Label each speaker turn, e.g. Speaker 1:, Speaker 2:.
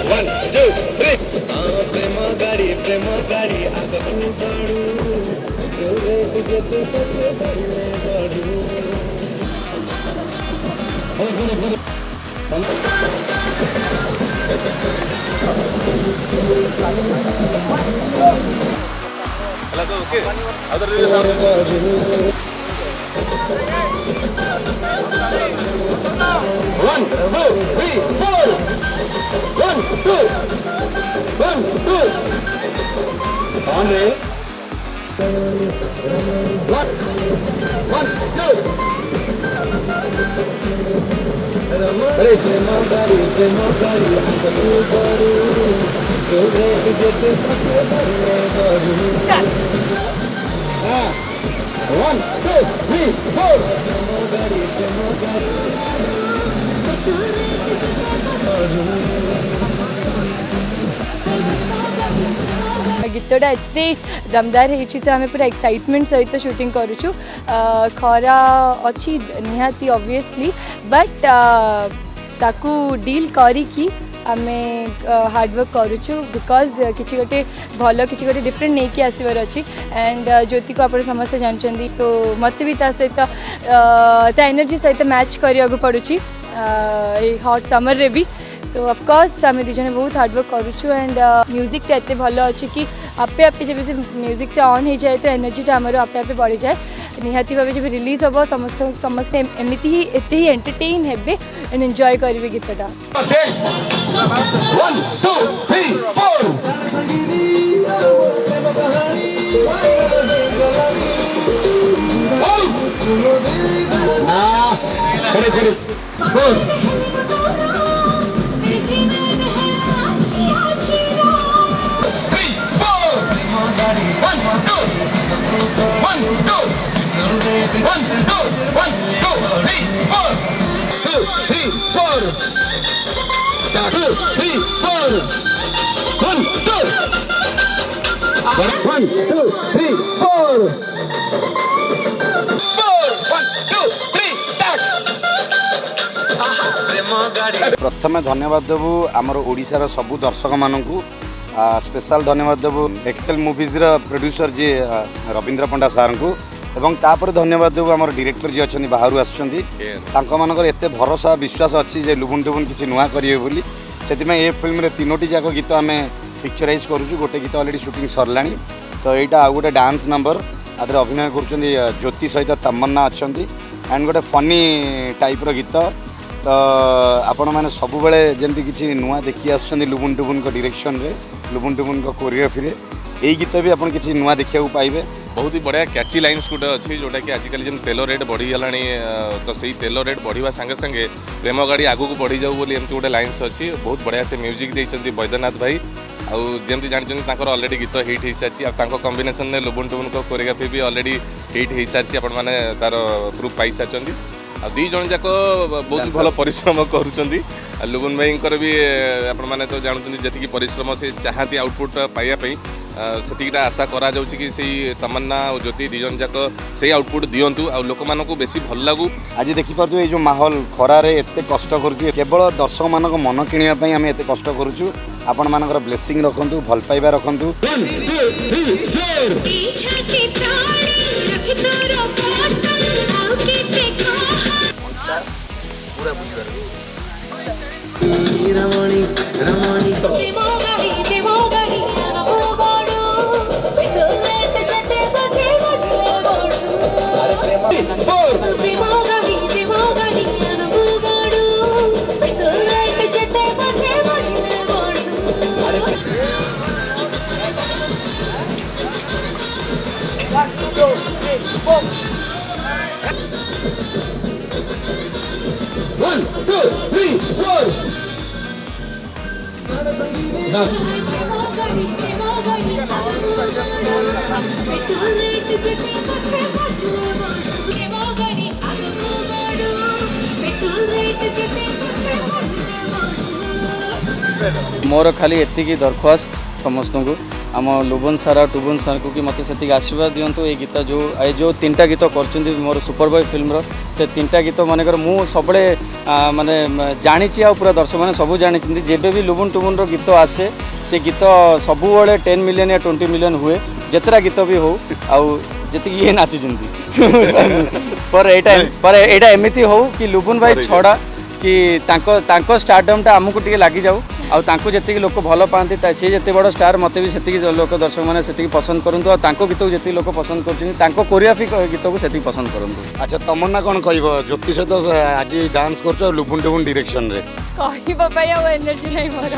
Speaker 1: 1 2 3 प्रेम गाड़ी आगकू बढ़ू रे जेते पछे बढ़ू
Speaker 2: Hello, okay. Other than
Speaker 1: 1 2 3 4 1 2 1 2 on it 1 2 hey प्रेम गाड़ी आगकू बढ़ू रे जेते पछे बढ़ू 1 2 3 4
Speaker 3: गीतटा एत दमदार होती तो आम पूरा एक्साइटमेंट सहित शूटिंग करुचु खरा अच्छी निहाती ऑब्वियसली बट ताकू डील करिकी आमे हार्डवर्क करुचु बिकॉज किसी गोटे भल किसी गोटे डिफरेंट नहीं कि आसबार अच्छी एंड ज्योति को आप समस्ते जानते सो मत भी सहित एनर्जी सहित मैच करिया पड़ुची हॉट समर रे भी सो ऑफकोर्स आम दिज बहुत हार्डवर्क करुचु एंड म्यूजिकटा एत भल अच्छी कि आपे आपे जब से म्यूजिकटा ऑन हो जाए तो एनर्जीटा आमर आपे आपे बढ़ी जाए निहाती भाव जब रिलीज हम समस्ते एमती ही एत ही एंटरटेन हेबे एंड एंजॉय करेंगे गीतटा
Speaker 1: 1 2 3
Speaker 4: प्रथम धन्यवाद देवु आमर ओडिशार सबु दर्शक मानू स्पेशल धन्यवाद देवु एक्सेल मूवीज प्रोड्यूसर जी रवींद्र पंडा सार को एवं तापर धन्यवाद देवु आमर डायरेक्टर जी अच्छा बाहर आसकर एत भरोसा विश्वास अच्छी जे लुबुन टुबुन किसी नुआ करेंगे बोली से ये फिल्म रे तीनोटी जाक गीत आम पिक्चराइज करुचु गोटे गीत अलरेडी शूटिंग सरला तो यहाँ आउ गोटे डांस नंबर आदि अभिनय कर ज्योति सहित तमन्ना अच्छा एंड गोटे फनी टाइप्र गीत तो आपण मैंने सब बेले जमी किसी नुआ देखी आस लुबुन टुबुन को डायरेक्शन रे लुबुन टुबुन को कोरियोग्राफी रे यही गीत भी आप किसी नुआ देखा पाइबे
Speaker 2: बहुत ही बढ़िया कैची लाइन्स गोटे अच्छी जोटा कि आजिकल जब तेल रेट बढ़ीगला तो सही तेल रेट बढ़िया संगे संगे प्रेम गाड़ी आगू बढ़ी जाऊ बोली एमती गोटे लाइन्स अच्छी बहुत बढ़िया से म्यूजिक देते बैद्यनाथ भाई आमती जानते अलरेडी गीत हिट हो सारी कॉम्बिनेशन में लुबुन टुबुन को कोरियोग्राफी भी अलरेडी हिट हो सारी आपण मैंने तार प्रूफ पाई सारी आ दी जन जाक बहुत भल परिश्रम करुँच लुबुन भाई भी आपण मैंने तो जानते जी परिश्रम से चाहती आउटपुट पाइबापी सेटा आशा करा कि तमन्ना और ज्योति दीजन जाक से आउटपुट दिंतु आ लोक मानक बेसी भल लगू
Speaker 4: आज देखिपे ये जो माहौल खरारे एत कष्ट करुँ केवल दर्शक मान मन किणापी आम एत कष्ट करुँ आपण मानकर ब्लेसिंग रखु भल पाइबा रखु
Speaker 1: रमणी रमणी
Speaker 5: मोर खाली एतिकी दरखास्त समस्त को आम लुबन सारा टुबन सार को कि मत से आशीर्वाद दिंतु ये गीत जो 3टा गीत कर मोर सुपरबॉय फिल्म से 3टा गीत मानकर मु सब माने जानी पूरा दर्शक मैंने सब जानी जेबे भी लुबुन टुबुन गीत आसे से गीत सब 10 मिलियन या 20 मिलियन हुए जितरा गीत भी हो आउ जी ये नाचुंट पर एटा एमती हो कि लुबुन भाई छड़ा कि तांको स्टारडमटा आमको टे लगी जाऊ आउ तांको जति लोक भल पाती सी जिते बड़ स्टार मत भी से लोक दर्शक मैंने से पसंद करूँ और गीत को जी लोक पसंद कर कोरियोग्राफी गीत को से पसंद करूँ।
Speaker 4: अच्छा तमन्ना कौन कह ज्योति सहित आज डांस कर लुबुन टुबुन डायरेक्शन रे
Speaker 3: कहवा एनर्जी नहीं मोर